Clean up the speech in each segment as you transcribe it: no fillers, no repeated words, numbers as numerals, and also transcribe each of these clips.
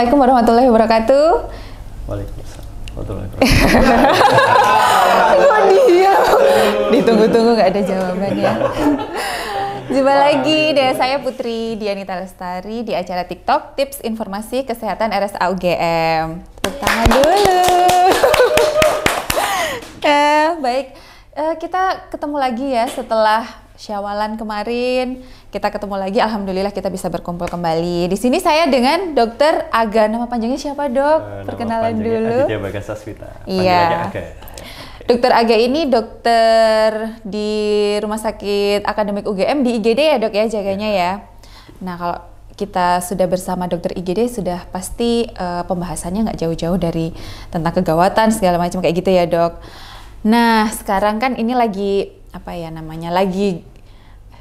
Assalamualaikum warahmatullahi wabarakatuh. Waalaikumsalam warahmatullahi wabarakatuh. Kok dia? Ditunggu-tunggu nggak ada jawabannya. Jumpa lagi dengan saya Putri Dianita Lestari di acara TikTok Tips Informasi Kesehatan RSA UGM. Tepuk tangan dulu. Baik, kita ketemu lagi ya setelah Syawalan kemarin. Kita ketemu lagi, alhamdulillah kita bisa berkumpul kembali. Di sini saya dengan Dokter Aga. Nama panjangnya siapa, Dok? Perkenalan dulu. Aditya Bagas Sasmita. Iya. Dokter Aga ini dokter di Rumah Sakit Akademik UGM di IGD ya, Dok ya, jaganya ya. Nah, kalau kita sudah bersama dokter IGD sudah pasti pembahasannya nggak jauh-jauh dari tentang kegawatan segala macam kayak gitu ya, Dok. Nah, sekarang kan ini lagi apa ya namanya? Lagi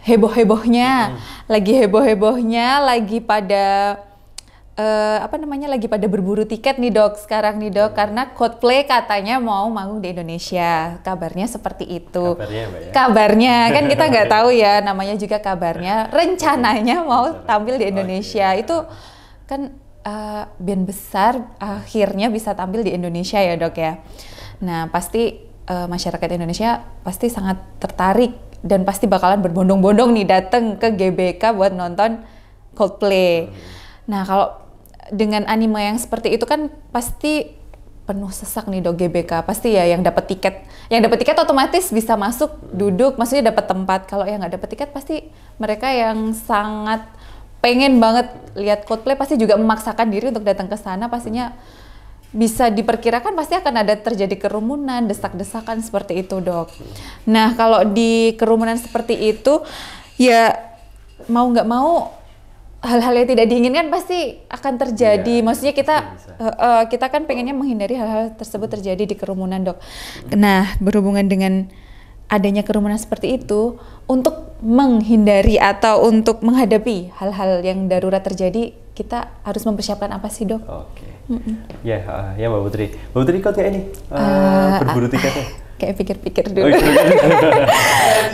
heboh-hebohnya, lagi pada lagi pada berburu tiket nih, Dok, sekarang nih, Dok, karena Coldplay katanya mau manggung di Indonesia. Kabarnya seperti itu. Kabarnya, Mbak, ya? Kabarnya, kan kita nggak tahu ya, namanya juga kabarnya. Rencananya mau tampil di Indonesia. Itu kan band besar akhirnya bisa tampil di Indonesia ya, Dok ya. Nah, pasti masyarakat Indonesia pasti sangat tertarik dan pasti bakalan berbondong-bondong nih datang ke GBK buat nonton Coldplay. Nah, kalau dengan anime yang seperti itu kan pasti penuh sesak nih, Dok, GBK. Pasti ya yang dapat tiket otomatis bisa masuk, duduk, maksudnya dapat tempat. Kalau yang nggak dapat tiket pasti mereka yang sangat pengen banget lihat Coldplay pasti juga memaksakan diri untuk datang ke sana. Pastinya bisa diperkirakan pasti akan ada terjadi kerumunan, desak-desakan seperti itu, Dok. Nah, kalau di kerumunan seperti itu, ya mau nggak mau hal-hal yang tidak diinginkan pasti akan terjadi. Maksudnya kita kan pengennya menghindari hal-hal tersebut terjadi di kerumunan, Dok. Nah, berhubungan dengan adanya kerumunan seperti itu, untuk menghindari atau untuk menghadapi hal-hal yang darurat terjadi, kita harus mempersiapkan apa sih, Dok? Oke. Ya Mbak Putri. Mbak Putri ikut nggak ini berburu tiketnya? Kayak pikir-pikir dulu.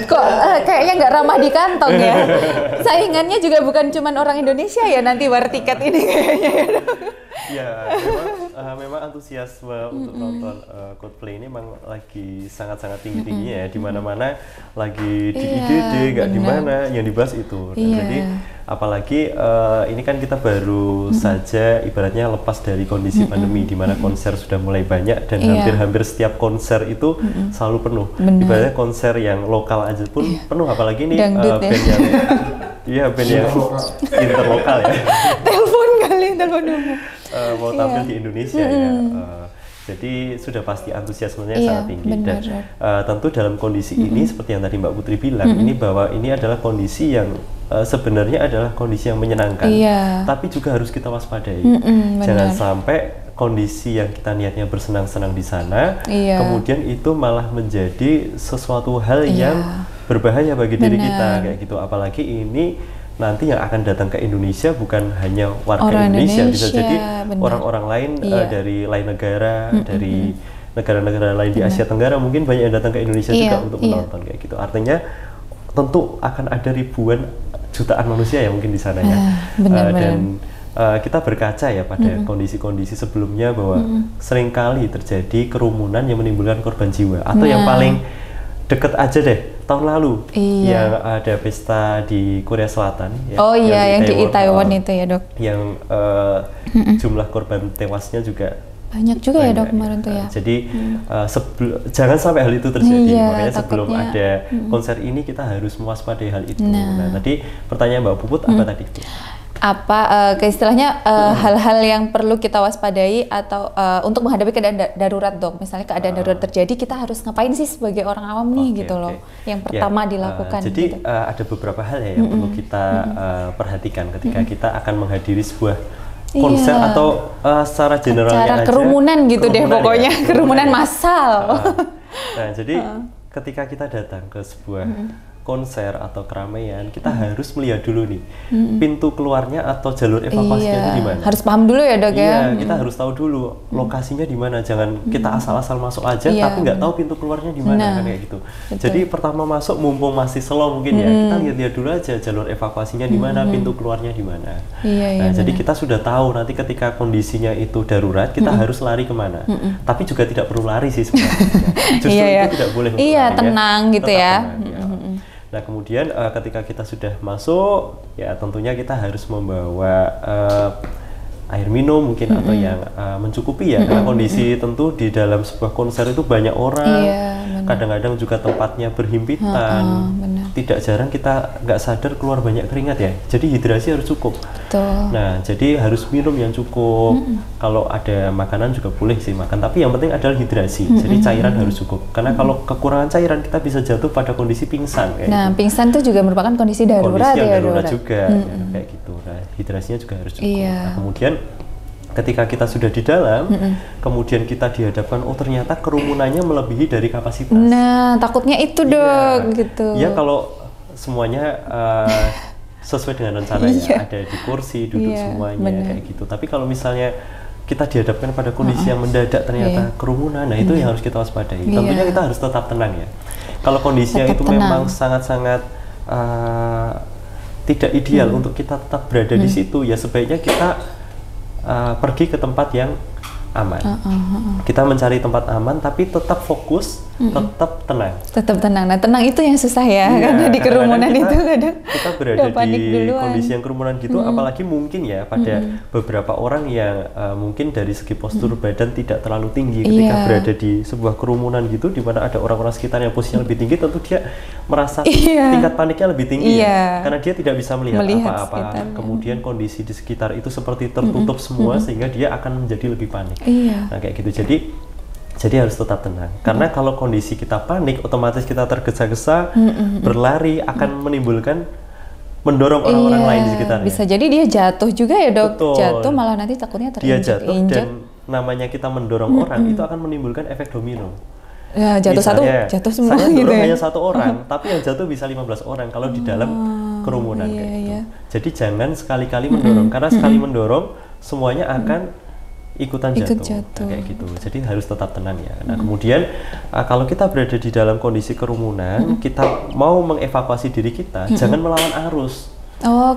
Kok kayaknya nggak ramah di kantong ya. Saingannya juga bukan cuma orang Indonesia ya nanti war tiket ini kayaknya. Ya, memang antusiasme untuk nonton Coldplay ini memang lagi sangat-sangat tinggi-tingginya ya. Di mana-mana lagi di IGD, nggak di mana yang dibahas itu. Nah, jadi apalagi ini kan kita baru saja ibaratnya lepas dari kondisi pandemi di mana konser sudah mulai banyak dan hampir-hampir setiap konser itu selalu penuh. Ibaratnya konser yang lokal aja pun penuh, apalagi ini band yang interlokal ya. Telepon umum. Mau tampil di Indonesia ya. Jadi sudah pasti antusiasmenya sangat tinggi dan tentu dalam kondisi ini seperti yang tadi Mbak Putri bilang ini bahwa ini adalah kondisi yang sebenarnya adalah kondisi yang menyenangkan, tapi juga harus kita waspadai. Jangan sampai kondisi yang kita niatnya bersenang-senang di sana, kemudian itu malah menjadi sesuatu hal yang berbahaya bagi diri kita kayak gitu. Apalagi ini nanti yang akan datang ke Indonesia bukan hanya warga Indonesia, bisa jadi orang-orang lain dari lain negara, dari negara-negara lain di Asia Tenggara mungkin banyak yang datang ke Indonesia juga untuk menonton kayak gitu. Artinya tentu akan ada ribuan jutaan manusia yang mungkin di sana ya. Dan kita berkaca ya pada kondisi-kondisi sebelumnya bahwa seringkali terjadi kerumunan yang menimbulkan korban jiwa. Atau yang paling deket aja deh, tahun lalu yang ada pesta di Korea Selatan yang di Itaewon itu ya, Dok, yang jumlah korban tewasnya juga banyak juga ya, Dok, kemarin tuh ya. Jadi jangan sampai hal itu terjadi, makanya sebelum ada konser ini kita harus mewaspadai hal itu. Nah, tadi pertanyaan Mbak Puput apa tadi? Istilahnya hal-hal yang perlu kita waspadai atau untuk menghadapi keadaan darurat, Dok. Misalnya keadaan darurat terjadi, kita harus ngapain sih sebagai orang awam nih gitu loh. Yang pertama dilakukan. Jadi gitu. Ada beberapa hal ya yang perlu kita perhatikan ketika kita akan menghadiri sebuah konser atau secara generalnya aja kerumunan gitu deh pokoknya, kerumunan massal. Nah, jadi ketika kita datang ke sebuah konser atau keramaian, kita harus melihat dulu nih pintu keluarnya atau jalur evakuasinya itu di mana. Harus paham dulu ya dok ya. Iya, kita harus tahu dulu lokasinya di mana. Jangan kita asal-asal masuk aja, tapi nggak tahu pintu keluarnya di mana kan kayak gitu. Betul. Jadi pertama masuk mumpung masih slow mungkin ya, kita lihat-lihat dulu aja jalur evakuasinya di mana, pintu keluarnya di mana. Nah, jadi kita sudah tahu nanti ketika kondisinya itu darurat, kita harus lari kemana. Tapi juga tidak perlu lari sih sebenarnya. Justru itu tidak boleh. Iya, tenang gitu ya. Nah kemudian ketika kita sudah masuk, ya tentunya kita harus membawa air minum mungkin atau yang mencukupi ya, karena kondisi tentu di dalam sebuah konser itu banyak orang, kadang-kadang juga tempatnya berhimpitan, tidak jarang kita nggak sadar keluar banyak keringat ya, jadi hidrasi harus cukup. Betul. Nah jadi harus minum yang cukup, kalau ada makanan juga boleh sih makan, tapi yang penting adalah hidrasi, jadi cairan harus cukup, karena kalau kekurangan cairan kita bisa jatuh pada kondisi pingsan. Nah gitu. Pingsan itu juga merupakan kondisi darurat, kondisi yang darurat juga, ya, kayak gitu. Nah hidrasinya juga harus cukup. Nah, kemudian ketika kita sudah di dalam, kemudian kita dihadapkan, oh ternyata kerumunannya melebihi dari kapasitas. Nah, takutnya itu dok, gitu. Ya kalau semuanya sesuai dengan rencana ya, ada di kursi, duduk semuanya kayak gitu. Tapi kalau misalnya kita dihadapkan pada kondisi yang mendadak ternyata kerumunan, nah itu yang harus kita waspadai. Tentunya kita harus tetap tenang ya. Kalau kondisinya tetap itu tenang. Memang sangat-sangat tidak ideal untuk kita tetap berada di situ, ya sebaiknya kita pergi ke tempat yang aman. Kita mencari tempat aman tapi tetap fokus, tetap tenang. Tetap tenang. Nah, tenang itu yang susah ya, karena di kerumunan itu kadang kita berada di kondisi yang kerumunan gitu, apalagi mungkin ya pada beberapa orang yang mungkin dari segi postur badan tidak terlalu tinggi, ketika berada di sebuah kerumunan gitu di mana ada orang-orang sekitar yang posisinya lebih tinggi, tentu dia merasa tingkat paniknya lebih tinggi ya, karena dia tidak bisa melihat apa-apa. Kemudian kondisi di sekitar itu seperti tertutup semua sehingga dia akan menjadi lebih panik. Nah kayak gitu, jadi harus tetap tenang, karena kalau kondisi kita panik, otomatis kita tergesa-gesa, berlari akan menimbulkan, mendorong orang-orang lain di sekitarnya. Bisa jadi dia jatuh juga ya dok. Betul. Jatuh malah nanti takutnya terinjak. Dia jatuh dan namanya kita mendorong orang itu akan menimbulkan efek domino. Ya jatuh misalnya, satu, jatuh semua gitu ya. Hanya satu orang, tapi yang jatuh bisa 15 orang kalau di dalam kerumunan kayak gitu. Jadi jangan sekali-kali mendorong, karena sekali mendorong semuanya akan ikutan jatuh. Nah, kayak gitu. Jadi harus tetap tenang ya. Nah kemudian kalau kita berada di dalam kondisi kerumunan, kita mau mengevakuasi diri kita, jangan melawan arus.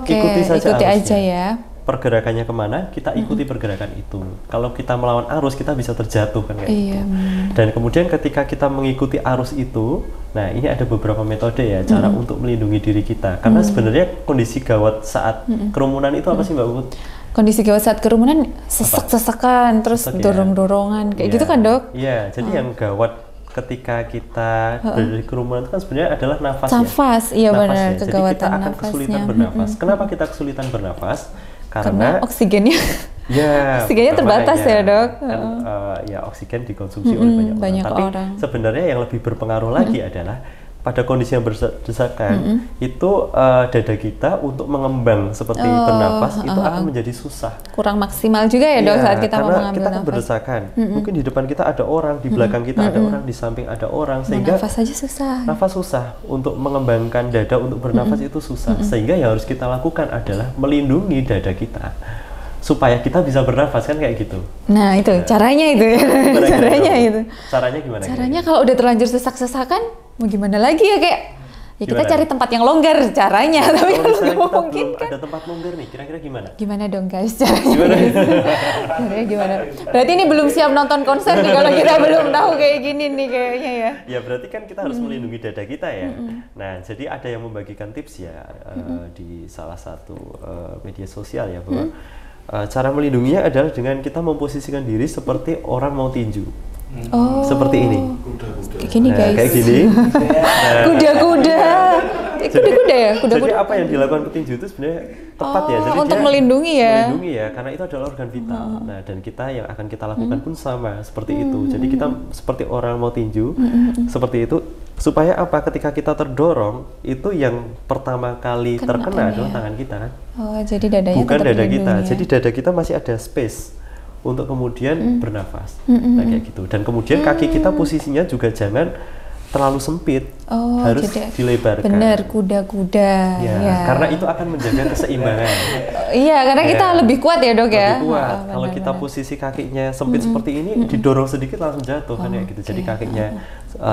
Ikuti saja arusnya. Aja ya. Pergerakannya kemana, kita ikuti pergerakan itu. Kalau kita melawan arus, kita bisa terjatuh kan kayak gitu. Dan kemudian ketika kita mengikuti arus itu, nah ini ada beberapa metode ya, cara untuk melindungi diri kita. Karena sebenarnya kondisi gawat saat kerumunan itu apa sih Mbak Put? Kondisi gawat saat kerumunan sesak-sesakan, terus dorong-dorongan, kayak gitu kan dok? Iya, jadi yang gawat ketika kita berada di kerumunan itu kan sebenarnya adalah nafas ya. Nafas, iya benar, jadi kita akan kesulitan bernafas. Kenapa kita kesulitan bernafas? Karena oksigennya oksigennya terbatas ya dok. Kan, ya oksigen dikonsumsi oleh banyak orang. Tapi sebenarnya yang lebih berpengaruh lagi adalah pada kondisi yang berdesakan itu dada kita untuk mengembang seperti bernafas itu akan menjadi susah. Kurang maksimal juga ya dok saat kita mau mengambil kita nafas. Kan berdesakan. Mungkin di depan kita ada orang, di belakang kita ada orang, di samping ada orang, sehingga nafas saja susah. Nafas susah untuk mengembangkan dada untuk bernafas itu susah. Sehingga yang harus kita lakukan adalah melindungi dada kita supaya kita bisa bernafas kan kayak gitu. Nah itu caranya itu ya. Caranya itu. Caranya gimana? Caranya kalau udah terlanjur sesak-sesakan mau gimana lagi ya, kayak ya kita cari tempat yang longgar caranya. Tapi kalau nggak mungkin kan ada tempat longgar nih, kira-kira gimana? Gimana dong guys caranya? Caranya gimana? Berarti ini belum siap nonton konser nih kalau kita belum tahu kayak gini nih kayaknya ya. Ya berarti kan kita harus melindungi dada kita ya. Nah jadi ada yang membagikan tips ya di salah satu media sosial ya, bahwa cara melindunginya adalah dengan kita memposisikan diri seperti orang mau tinju. Seperti ini. Kayak gini guys. Kayak gini. Kuda-kuda. Kuda-kuda ya? Kuda-kuda. Jadi apa yang dilakukan petinju itu sebenarnya tepat ya. Jadi untuk melindungi ya. Melindungi ya, karena itu adalah organ vital. Nah, dan kita yang akan kita lakukan pun sama seperti itu. Jadi kita seperti orang mau tinju, seperti itu. Supaya apa? Ketika kita terdorong, itu yang pertama kali terkena adalah tangan kita kan. Jadi dadanya bukan dada kita. Ya? Jadi dada kita masih ada space untuk kemudian bernafas. Nah, kayak gitu. Dan kemudian kaki kita posisinya juga jangan terlalu sempit, harus dilebarkan. Bener, kuda-kuda. Ya, karena itu akan menjaga keseimbangan. Iya, karena kita lebih kuat ya dok ya. Lebih kuat. Kalau kita posisi kakinya sempit seperti ini, didorong sedikit langsung jatuh kan ya gitu. Jadi kakinya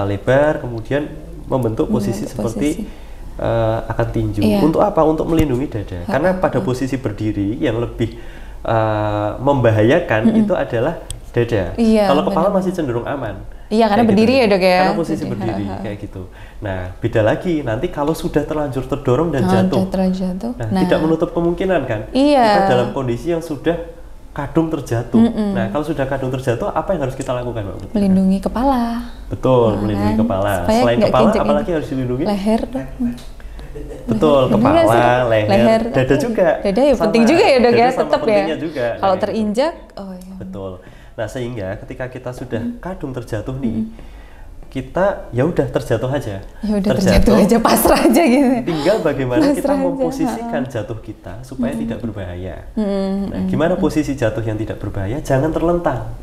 lebar, kemudian membentuk posisi seperti akan tinju. Untuk apa? Untuk melindungi dada. Karena pada posisi berdiri yang lebih membahayakan itu adalah dada. Kalau kepala masih cenderung aman. Iya, karena berdiri ya dok ya. Karena posisi berdiri kayak gitu. Nah, beda lagi nanti kalau sudah terlanjur terdorong dan jatuh. Nah, tidak menutup kemungkinan kan? Kita dalam kondisi yang sudah kadung terjatuh. Nah, kalau sudah kadung terjatuh, apa yang harus kita lakukan, Mbak Putri? Melindungi kepala. Betul, melindungi kepala. Selain kepala, apalagi harus dilindungi? Leher dok. Betul, kepala, leher, dada juga. Dada ya penting juga ya dok ya, tetap ya. Kalau nah, terinjak, betul. Nah, sehingga ketika kita sudah kadung terjatuh nih, kita ya udah terjatuh aja. Ya udah terjatuh aja, pasrah aja gitu. Tinggal bagaimana kita memposisikan jatuh kita supaya tidak berbahaya. Nah, gimana posisi jatuh yang tidak berbahaya? Jangan terlentang.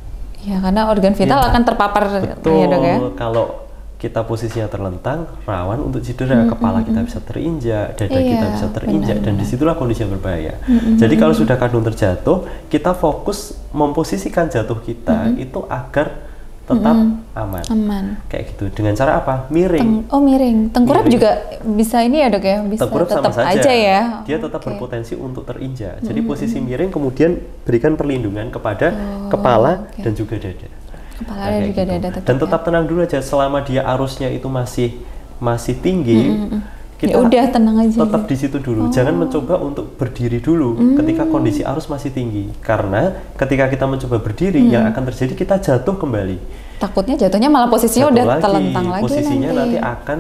Ya, karena organ vital akan terpapar. Betul. Ya, dok ya. Kalau kita posisinya terlentang, rawan untuk cedera. Kepala kita bisa terinjak, dada kita bisa terinjak, dan disitulah kondisi yang berbahaya. Jadi kalau sudah kadung terjatuh, kita fokus memposisikan jatuh kita itu agar tetap aman. Kayak gitu. Dengan cara apa? Miring. Miring. Tengkurap juga bisa ini ya dok ya? Bisa tengkurap tetap sama saja. Aja ya? Dia tetap berpotensi untuk terinjak. Jadi posisi miring kemudian berikan perlindungan kepada kepala dan juga dada. Kepala dan juga dada tetap. Dan tetap tenang dulu aja selama dia arusnya itu masih tinggi. Kita ya udah tenang aja. Tetap di situ dulu. Jangan mencoba untuk berdiri dulu ketika kondisi arus masih tinggi. Karena ketika kita mencoba berdiri, yang akan terjadi kita jatuh kembali. Takutnya jatuhnya malah posisinya udah telentang lagi. Posisinya nanti akan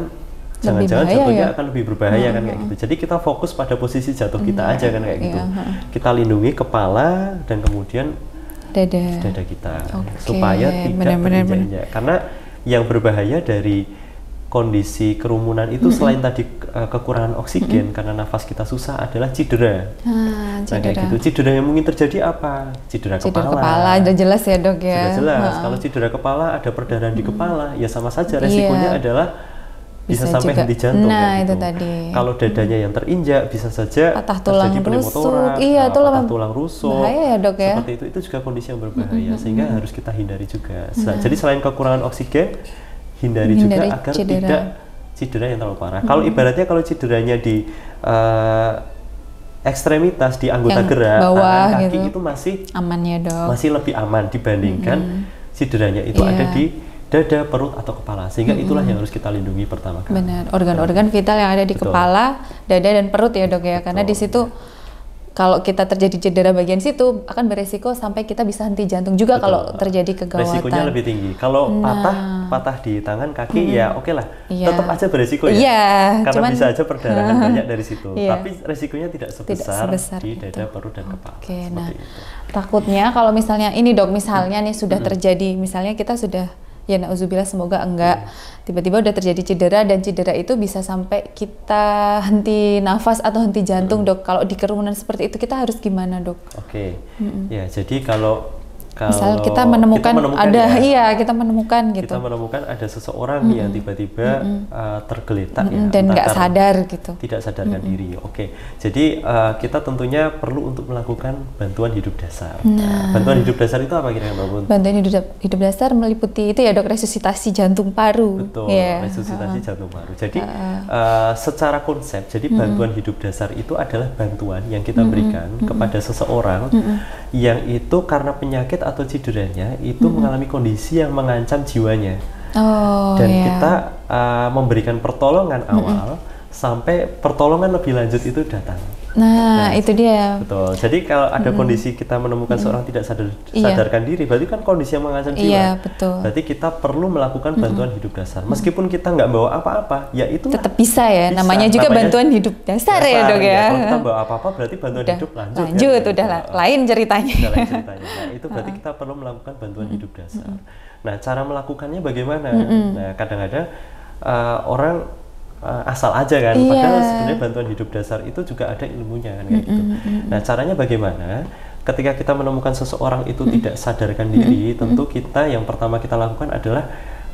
jangan-jangan jatuhnya akan lebih berbahaya kan kayak gitu. Jadi kita fokus pada posisi jatuh kita aja kan kayak gitu. Kita lindungi kepala dan kemudian dada kita supaya tidak terinjak. Karena yang berbahaya dari kondisi kerumunan itu selain tadi kekurangan oksigen karena nafas kita susah adalah cedera. Nah, kayak gitu. Cedera yang mungkin terjadi apa? Cedera kepala. Udah jelas ya dok ya. Sudah jelas. Kalau cedera kepala ada perdarahan di kepala, ya sama saja resikonya adalah bisa sampai juga henti jantung. Nah, gitu. Itu tadi. Kalau dadanya yang terinjak bisa saja patah tulang rusuk. Patah tulang rusuk. Bahaya ya dok ya. Seperti itu juga kondisi yang berbahaya sehingga harus kita hindari juga. Jadi selain kekurangan oksigen, hindari juga agar tidak cedera yang terlalu parah. Kalau ibaratnya kalau cederanya di ekstremitas di anggota gerak, bawah, kaki gitu. Itu masih aman ya dok. Masih lebih aman dibandingkan cederanya itu ada di dada, perut, atau kepala, sehingga itulah yang harus kita lindungi pertama kali. Benar, organ-organ vital yang ada di kepala, dada, dan perut ya dok ya, karena di situ kalau kita terjadi cedera bagian situ akan beresiko sampai kita bisa henti jantung juga kalau terjadi kegawatan. Resikonya lebih tinggi. Kalau patah di tangan, kaki ya oke lah, tetap aja beresiko ya. Karena cuman, bisa aja perdarahan banyak dari situ. Tapi resikonya tidak sebesar di dada, perut, dan kepala. Nah, takutnya kalau misalnya ini dok, misalnya nih sudah terjadi, misalnya kita sudah ya na'udzubillah semoga enggak tiba-tiba udah terjadi cedera dan cedera itu bisa sampai kita henti nafas atau henti jantung dok. Kalau di kerumunan seperti itu kita harus gimana dok? Ya jadi kalau misal kita menemukan ada kita menemukan gitu. Kita menemukan ada seseorang yang tiba-tiba tergeletak dan nggak sadar gitu. Tidak sadarkan diri. Jadi kita tentunya perlu untuk melakukan bantuan hidup dasar. Bantuan hidup dasar itu apa kira-kira Mbak Bun? Bantuan hidup dasar meliputi itu ya dok, resusitasi jantung paru. Betul, resusitasi jantung paru. Jadi secara konsep, jadi bantuan hidup dasar itu adalah bantuan yang kita berikan kepada seseorang yang itu karena penyakit atau cederanya itu mengalami kondisi yang mengancam jiwanya. Dan kita memberikan pertolongan awal sampai pertolongan lebih lanjut itu datang. Nah, itu dia. Betul. Jadi kalau ada kondisi kita menemukan seorang tidak sadarkan diri, berarti kan kondisi yang mengancam jiwa. Iya, betul. Berarti kita perlu melakukan bantuan hidup dasar. Meskipun kita nggak bawa apa-apa, ya itu tetap bisa ya. Namanya juga bantuan hidup dasar ya dok ya. Kalau kita bawa apa-apa, berarti bantuan hidup lanjut. Udah lain ceritanya. Nah, itu berarti kita perlu melakukan bantuan hidup dasar. Nah, cara melakukannya bagaimana? Nah, kadang-kadang orang asal aja kan, padahal sebenarnya bantuan hidup dasar itu juga ada ilmunya kan kayak gitu. Nah, caranya bagaimana? Ketika kita menemukan seseorang itu tidak sadarkan diri, tentu kita yang pertama kita lakukan adalah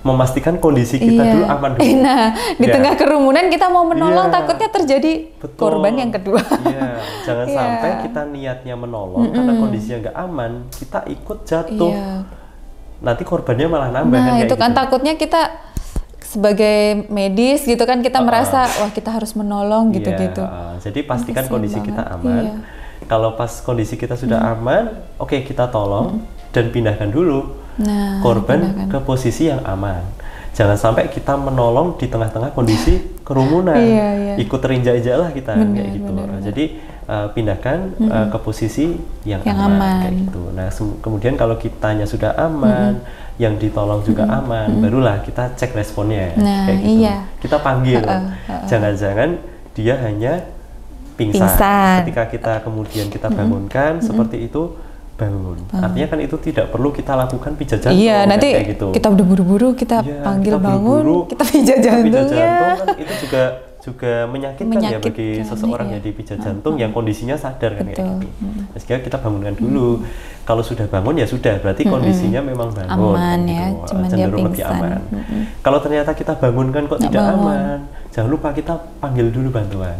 memastikan kondisi kita dulu aman dulu. Nah, di tengah kerumunan kita mau menolong takutnya terjadi korban yang kedua. Jangan sampai kita niatnya menolong karena kondisinya nggak aman, kita ikut jatuh. Nanti korbannya malah nambah. Nah, itu kan takutnya kita sebagai medis gitu kan kita merasa wah kita harus menolong gitu-gitu. Jadi pastikan kondisi kita aman. Kalau pas kondisi kita sudah aman, oke, kita tolong dan pindahkan dulu korban ke posisi yang aman. Jangan sampai kita menolong di tengah-tengah kondisi kerumunan, ikut terinjak-injak lah kita kayak gitu. Jadi pindahkan ke posisi yang aman kayak gitu. Nah, kemudian kalau kitanya sudah aman, yang ditolong juga aman, barulah kita cek responnya kayak gitu. Kita panggil, jangan-jangan dia hanya pingsan. Ketika kita kemudian kita bangunkan seperti itu, bangun. Artinya kan itu tidak perlu kita lakukan pijat jantung. Iya, nanti gitu. Kita udah buru-buru kita panggil kita bangun, kita pijat jantungnya. Kan itu juga menyakitkan ya bagi seseorang yang dipijat jantung yang kondisinya sadar kan kayak gitu. Sehingga kita bangunkan dulu. Kalau sudah bangun ya sudah, berarti kondisinya memang bangun. Aman ya, cuman dia pingsan. Kalau ternyata kita bangunkan kok tidak aman, jangan lupa kita panggil dulu bantuan.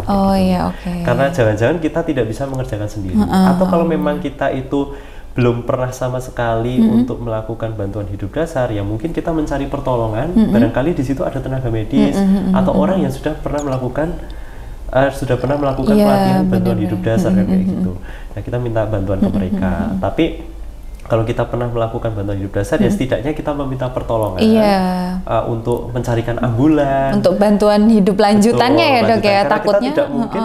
Karena jangan-jangan kita tidak bisa mengerjakan sendiri. Atau kalau memang kita itu belum pernah sama sekali untuk melakukan bantuan hidup dasar, ya mungkin kita mencari pertolongan, barangkali di situ ada tenaga medis atau orang yang sudah pernah melakukan pelatihan bantuan hidup dasar kan kayak gitu. Nah, kita minta bantuan ke mereka. Tapi kalau kita pernah melakukan bantuan hidup dasar, ya setidaknya kita meminta pertolongan untuk mencarikan ambulan, untuk bantuan hidup lanjutannya ya dok ya. Takutnya kita tidak mungkin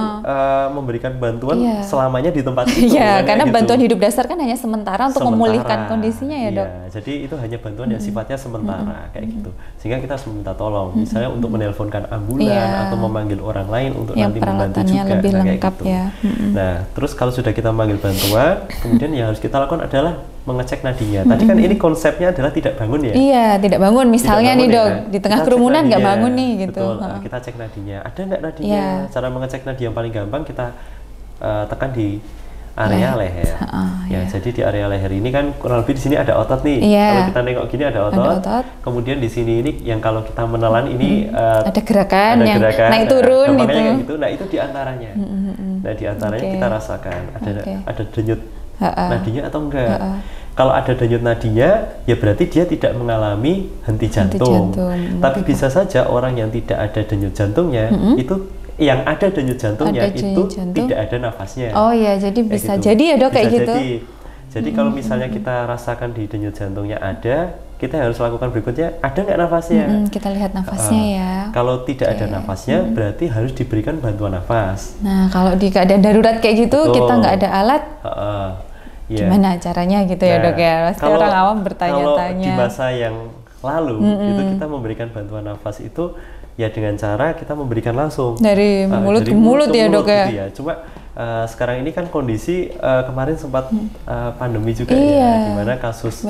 memberikan bantuan selamanya di tempat itu. Karena bantuan hidup dasar kan hanya sementara untuk memulihkan kondisinya ya dok. Jadi itu hanya bantuan yang sifatnya sementara kayak gitu. Sehingga kita harus meminta tolong, misalnya untuk menelponkan ambulan atau memanggil orang lain untuk nanti membantu juga. Lebih lengkap ya. Nah, terus kalau sudah kita manggil bantuan, kemudian yang harus kita lakukan adalah mengecek nadinya. Tadi kan ini konsepnya adalah tidak bangun ya? Iya, tidak bangun. Misalnya nih dok, di tengah kerumunan nggak bangun nih gitu. Betul, kita cek nadinya. Ada nggak nadinya? Cara mengecek nadi yang paling gampang kita tekan di area leher. Jadi di area leher ini kan kurang lebih di sini ada otot nih. Kalau kita nengok gini ada otot. Kemudian di sini ini yang kalau kita menelan ini ada gerakan yang naik turun gitu. Nah, itu di antaranya. Nah, di antaranya kita rasakan ada denyut nadinya atau enggak. Kalau ada denyut nadinya, ya berarti dia tidak mengalami henti jantung. Tapi bisa saja orang yang tidak ada denyut jantungnya, itu yang ada denyut jantungnya tidak ada nafasnya. Oh ya, jadi bisa gitu. Jadi ya dok kayak gitu. Jadi kalau misalnya kita rasakan di denyut jantungnya ada, kita harus lakukan berikutnya, ada nggak nafasnya? Kita lihat nafasnya ya. Kalau tidak ada nafasnya, berarti harus diberikan bantuan nafas. Nah, kalau di keadaan darurat kayak gitu, kita nggak ada alat, gimana caranya gitu ya dok ya? Pasti orang awam bertanya-tanya. Kalau di masa yang lalu, itu kita memberikan bantuan nafas itu ya dengan cara kita memberikan langsung dari mulut ke mulut ya dok ya. Gitu ya. Cuma sekarang ini kan kondisi kemarin sempat pandemi juga ya, di mana kasus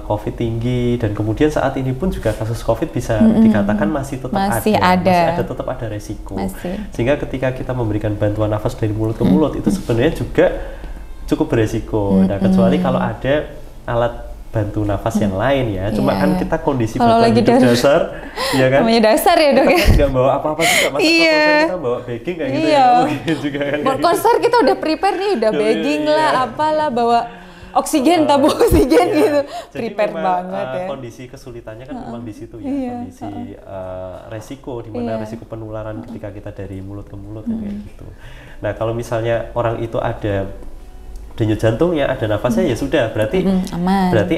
COVID tinggi dan kemudian saat ini pun juga kasus COVID bisa dikatakan masih ada tetap ada resiko. Sehingga ketika kita memberikan bantuan nafas dari mulut ke mulut itu sebenarnya juga cukup beresiko. Nah, kecuali kalau ada alat bantu nafas yang lain ya. Cuma kan kita kondisi bantuan hidup dasar, ya kan? Namanya dasar ya dok ya. Nggak bawa apa-apa juga. Masa konser kita bawa bagging kayak gitu ya? Mungkin juga kan. Buat konser kita udah prepare nih, udah bagging lah, apalah, bawa oksigen, tabung oksigen gitu. Prepare banget ya. Kondisi kesulitannya kan memang di situ ya. Kondisi resiko, di mana resiko penularan ketika kita dari mulut ke mulut kayak gitu. Nah, kalau misalnya orang itu ada denyut jantungnya, ada nafasnya, ya sudah, berarti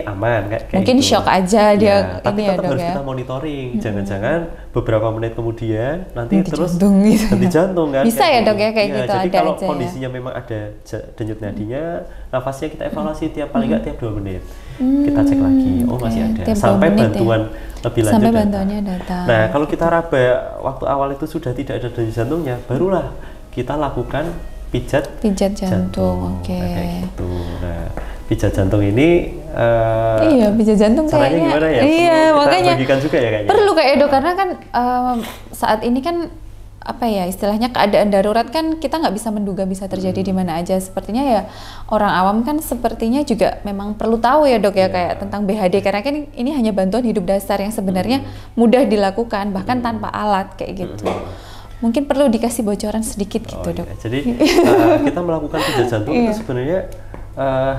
aman kayak mungkin gitu. Shock aja dia tapi tetap harus kita monitoring. Jangan-jangan beberapa menit kemudian nanti terus henti jantung kan. Bisa ya dok ya kayak gitu. Jadi kalau kondisinya memang ada denyut nadinya, nafasnya kita evaluasi paling nggak tiap 2 menit. Kita cek lagi, masih ada. Sampai bantuan lebih lanjut datang. Nah, kalau kita raba waktu awal itu sudah tidak ada denyut jantungnya, barulah kita lakukan pijat jantung. Kayak gitu. Nah, pijat jantung ini pijat jantung caranya kayaknya gimana ya? Iya, kita makanya bagikan juga ya kayaknya. Perlu kayak dok, karena kan saat ini kan apa ya istilahnya keadaan darurat kan kita nggak bisa menduga bisa terjadi di mana aja. Sepertinya ya orang awam kan sepertinya juga memang perlu tahu ya dok ya kayak tentang BHD karena kan ini hanya bantuan hidup dasar yang sebenarnya mudah dilakukan bahkan tanpa alat kayak gitu. Mungkin perlu dikasih bocoran sedikit gitu dok. Iya. Jadi kita melakukan pijat jantung itu sebenarnya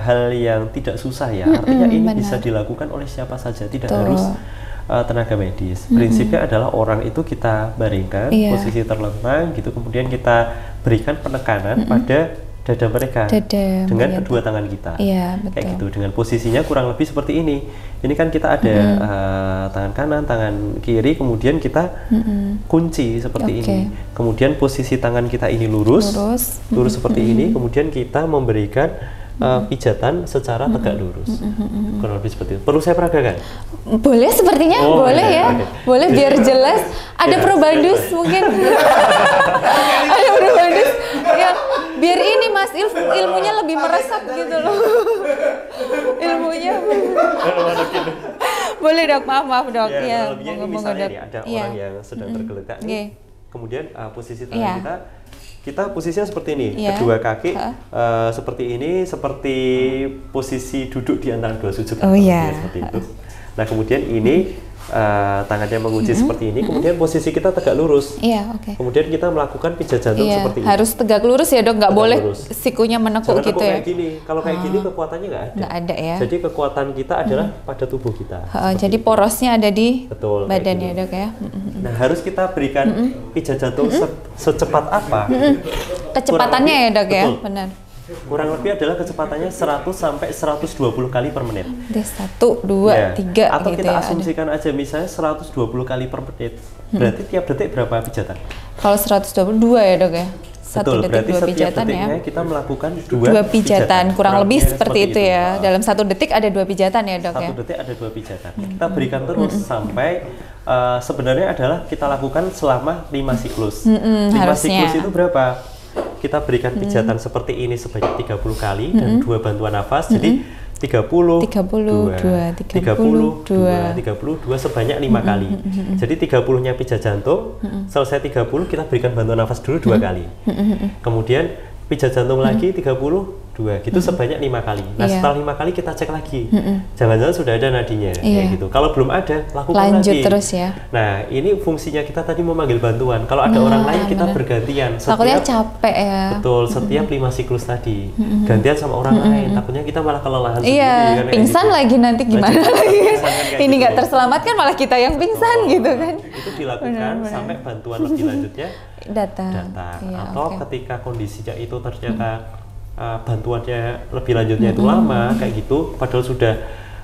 hal yang tidak susah ya. Artinya ini bisa dilakukan oleh siapa saja, tidak harus tenaga medis. Prinsipnya adalah orang itu kita baringkan posisi terlentang gitu, kemudian kita berikan penekanan pada dada mereka dengan kedua tangan kita. Kayak gitu, dengan posisinya kurang lebih seperti ini. Ini kan kita ada tangan kanan, tangan kiri, kemudian kita kunci seperti ini. Kemudian posisi tangan kita ini lurus seperti ini, kemudian kita memberikan pijatan secara tegak lurus. Kurang lebih seperti itu. Perlu saya peragakan? Boleh, sepertinya boleh ya. Boleh biar jelas. Ada probandus mungkin. Ada probandus ya, biar ini Mas ilmunya lebih meresap gitu loh. Ilmunya. Boleh dok, maaf dok. Ya, misalnya nih, ada orang yang sedang tergeletak nih. Kemudian posisi tangan kita posisinya seperti ini, kedua kaki seperti ini, seperti posisi duduk di antara dua sujud seperti itu. Nah kemudian ini tangannya mengunci seperti ini, kemudian posisi kita tegak lurus. Kemudian kita melakukan pijat jantung seperti ini. Harus tegak lurus ya dok, nggak boleh sikunya menekuk. Jangan gitu ya. Kayak gini. Kalau kayak gini kekuatannya nggak ada. Nggak ada ya. Jadi kekuatan kita adalah pada tubuh kita. Jadi porosnya ada di badannya gitu. dok ya. Nah harus kita berikan pijat jantung secepat apa? Kecepatannya ya dok ya, benar. Kurang lebih adalah kecepatannya 100 sampai 120 kali per menit. 1, 2, 3 atau gitu kita ya, asumsikan aja misalnya 120 kali per menit. Berarti tiap detik berapa pijatan? Kalau 122 ya dok ya. Betul, berarti setiap detiknya kita melakukan dua pijatan. Kurang lebih seperti itu ya. Dalam 1 detik ada 2 pijatan ya dok ya. 1 detik ada 2 pijatan. Kita berikan terus sampai sebenarnya adalah kita lakukan selama 5 siklus. 5 siklus itu berapa? Kita berikan pijatan seperti ini sebanyak 30 kali dan 2 bantuan nafas. Jadi 32 sebanyak 5 kali. Jadi 30-nya pijat jantung, selesai 30 kita berikan bantuan nafas dulu 2 kali. Kemudian pijat jantung lagi 32 gitu sebanyak 5 kali. Nah setelah 5 kali kita cek lagi. Jangan-jangan sudah ada nadinya kayak gitu. Kalau belum ada, lakukan lanjut lagi. Terus ya. Nah ini fungsinya kita tadi memanggil bantuan. Kalau ada orang lain kita bergantian. Takutnya capek ya. Betul, setiap 5 siklus tadi gantian sama orang lain. Takutnya kita malah kelelahan sendiri. Pingsan gitu. Lagi nanti gimana lagi? Ini nggak terselamatkan malah kita yang pingsan gitu kan. Itu dilakukan sampai bantuan lebih lanjutnya datang. Atau ketika kondisinya itu ternyata bantuannya lebih lanjutnya itu lama kayak gitu, padahal sudah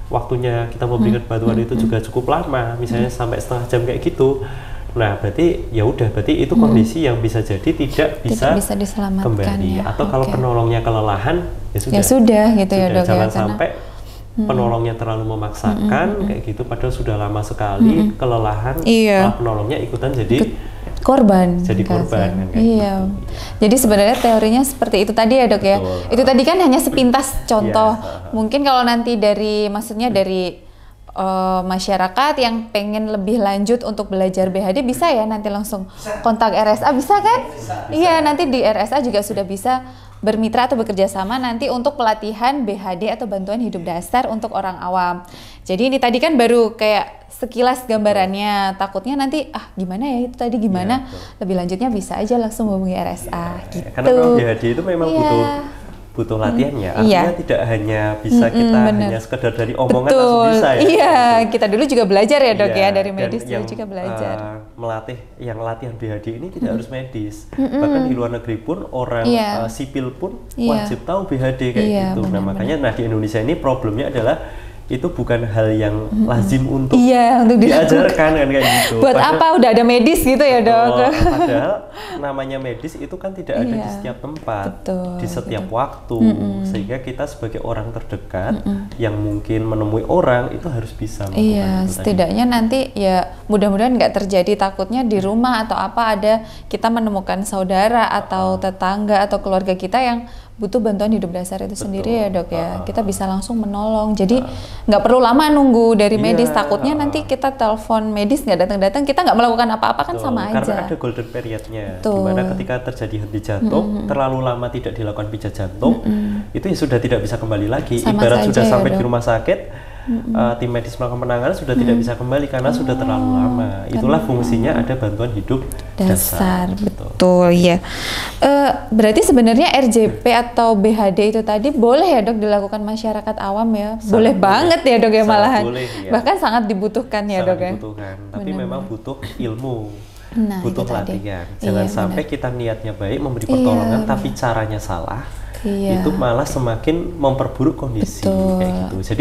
waktunya kita memberikan bantuan itu juga cukup lama, misalnya sampai setengah jam kayak gitu. Nah berarti ya udah, berarti itu kondisi yang bisa jadi tidak bisa diselamatkan kembali. Atau kalau penolongnya kelelahan ya sudah gitu ya dok. Jangan sampai penolongnya terlalu memaksakan kayak gitu, padahal sudah lama sekali kelelahan, penolongnya ikutan jadi korban. Jadi korban kan, iya. Jadi sebenarnya teorinya seperti itu tadi ya dok ya. Itu tadi kan hanya sepintas contoh. Mungkin kalau nanti dari masyarakat yang pengen lebih lanjut untuk belajar BHD bisa ya nanti langsung kontak RSA, bisa kan? Iya, nanti di RSA juga sudah bisa bermitra atau bekerja sama nanti untuk pelatihan BHD atau bantuan hidup dasar untuk orang awam. Jadi ini tadi kan baru kayak sekilas gambarannya, takutnya nanti gimana ya itu tadi gimana, lebih lanjutnya bisa aja langsung hubungi RSA gitu. Karena kalau BHD itu memang butuh latihannya, artinya tidak hanya bisa kita hanya sekedar dari omongan langsung bisa ya. Iya, kita dulu juga belajar ya dok ya, dari medis dulu juga belajar. Melatih yang latihan BHD ini tidak harus medis, bahkan di luar negeri pun orang sipil pun wajib tahu BHD kayak gitu. Nah makanya di Indonesia ini problemnya adalah itu bukan hal yang lazim untuk diajarkan kan kayak gitu. Buat apa? Udah ada medis gitu ya dok. Padahal namanya medis itu kan tidak ada di setiap tempat, di setiap waktu, sehingga kita sebagai orang terdekat yang mungkin menemui orang itu harus bisa melakukan itu setidaknya nanti ya mudah-mudahan nggak terjadi, takutnya di rumah atau apa ada kita menemukan saudara atau tetangga atau keluarga kita yang butuh bantuan hidup dasar itu sendiri ya dok ya, kita bisa langsung menolong. Jadi nggak perlu lama nunggu dari medis. Takutnya nanti kita telepon medis nggak datang-datang, kita nggak melakukan apa-apa kan sama aja. Karena ada golden periodnya, dimana ketika terjadi henti jantung, terlalu lama tidak dilakukan pijat jantung, itu ya sudah tidak bisa kembali lagi. Sama ibarat sudah sampai di rumah sakit, tim medis melakukan penanganan sudah tidak bisa kembali karena sudah terlalu lama. Itulah fungsinya ada bantuan hidup dasar. Betul ya. Berarti sebenarnya RJP atau BHD itu tadi boleh ya dok dilakukan masyarakat awam ya? Boleh banget ya dok ya malahan. Boleh, ya. Bahkan sangat dibutuhkan ya dok ya? Dibutuhkan, tapi memang butuh ilmu. Butuh latihan. Jangan sampai kita niatnya baik memberi pertolongan tapi caranya salah. Itu malah semakin memperburuk kondisi kayak gitu.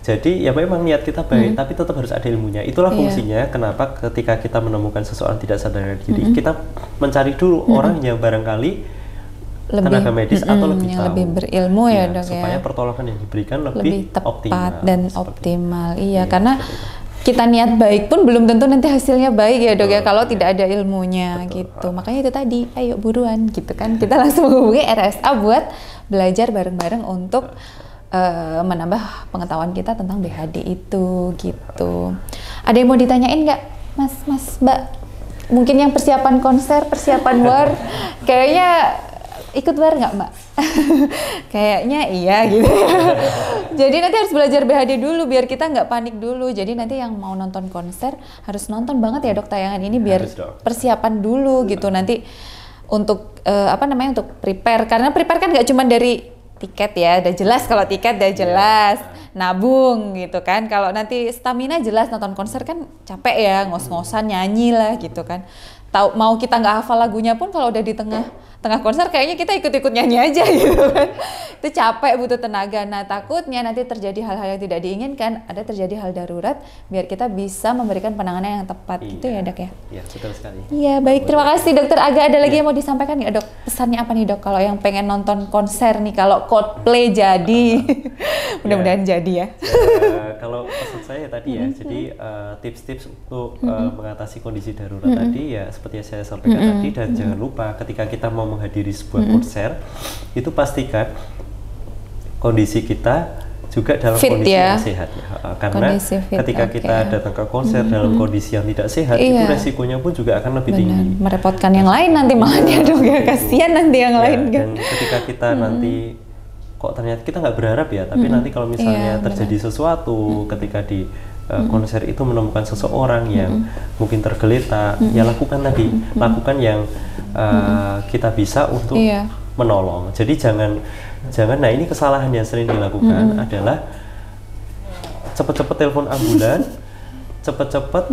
Jadi ya memang niat kita baik, tapi tetap harus ada ilmunya. Itulah fungsinya kenapa ketika kita menemukan seseorang tidak sadarkan diri, kita mencari dulu orang yang barangkali tenaga medis atau lebih yang tahu, lebih berilmu ya dok supaya pertolongan yang diberikan lebih tepat optimal, dan optimal. Iya, karena kita niat baik pun belum tentu nanti hasilnya baik ya dok ya kalau tidak ada ilmunya gitu. Makanya itu tadi, ayo buruan gitu kan, kita langsung menghubungi RSA buat belajar bareng-bareng untuk menambah pengetahuan kita tentang BHD itu gitu. Ada yang mau ditanyain nggak mas mbak? Mungkin yang persiapan konser, persiapan war, kayaknya ikut war nggak mbak? Kayaknya iya gitu. Jadi nanti harus belajar BHD dulu biar kita nggak panik dulu. Jadi nanti yang mau nonton konser harus nonton banget ya dok tayangan ini biar persiapan dulu gitu. Nanti untuk untuk prepare, karena prepare kan nggak cuma dari tiket ya, udah jelas kalau tiket udah jelas, nabung gitu kan. Kalau nanti stamina jelas, nonton konser kan capek ya, ngos-ngosan nyanyi lah gitu kan. Tahu mau kita nggak hafal lagunya pun kalau udah di tengah konser kayaknya kita ikut-ikut nyanyi aja gitu kan. Itu capek, butuh tenaga. Nah takutnya nanti terjadi hal-hal yang tidak diinginkan, ada terjadi hal darurat, biar kita bisa memberikan penanganan yang tepat gitu ya dok ya. Iya betul sekali. Iya baik, terima kasih dokter Aga. Ada lagi yang mau disampaikan nggak dok? Pesannya apa nih dok kalau yang pengen nonton konser nih, kalau Coldplay jadi? Mudah-mudahan jadi ya. Kalau pesan saya tadi ya, jadi tips-tips untuk mengatasi kondisi darurat tadi ya seperti yang saya sampaikan tadi, dan jangan lupa ketika kita mau menghadiri sebuah konser itu pastikan kondisi kita juga dalam kondisi yang sehat ya. Karena ketika kita datang ke konser dalam kondisi yang tidak sehat itu resikonya pun juga akan lebih tinggi, merepotkan yang lain nanti malah ya dok ya, kasihan nanti yang lain kan. Dan ketika kita nanti kok ternyata kita nggak berharap ya, tapi nanti kalau misalnya terjadi sesuatu ketika di konser itu menemukan seseorang yang mungkin tergeletak, ya lakukan yang kita bisa untuk menolong. Jadi jangan, nah ini kesalahan yang sering dilakukan adalah cepet-cepet telepon ambulan, cepet-cepet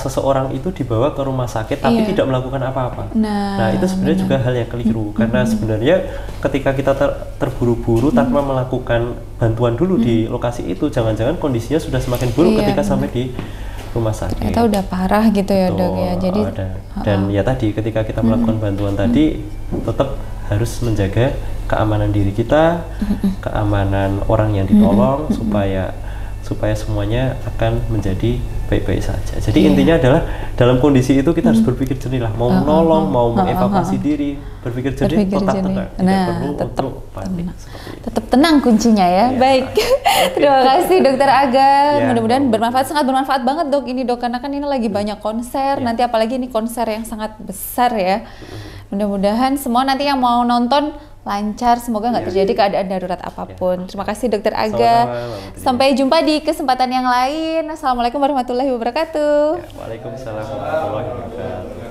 seseorang itu dibawa ke rumah sakit tapi tidak melakukan apa-apa. Nah itu sebenarnya juga hal yang keliru, karena sebenarnya ketika kita terburu-buru tanpa melakukan bantuan dulu di lokasi itu, jangan-jangan kondisinya sudah semakin buruk ketika sampai di rumah sakit. Ternyata udah parah gitu ya dok ya. Jadi dan ya tadi ketika kita melakukan bantuan tadi tetap harus menjaga keamanan diri kita, keamanan orang yang ditolong, supaya semuanya akan menjadi baik-baik saja. Jadi intinya adalah dalam kondisi itu kita harus berpikir jernih lah, mau menolong, mau mengevakuasi diri, berpikir jernih, tetap tenang. Tidak perlu untuk panik. Tetap tenang kuncinya ya. Baik. Terima kasih dokter Aga. Mudah-mudahan bermanfaat, sangat bermanfaat banget dok ini dok, karena kan ini lagi banyak konser, nanti apalagi ini konser yang sangat besar ya. Mudah-mudahan semua nanti yang mau nonton lancar, semoga nggak terjadi keadaan darurat apapun. Terima kasih dokter Aga. Sampai jumpa di kesempatan yang lain. Assalamualaikum warahmatullahi wabarakatuh. Waalaikumsalam warahmatullahi wabarakatuh.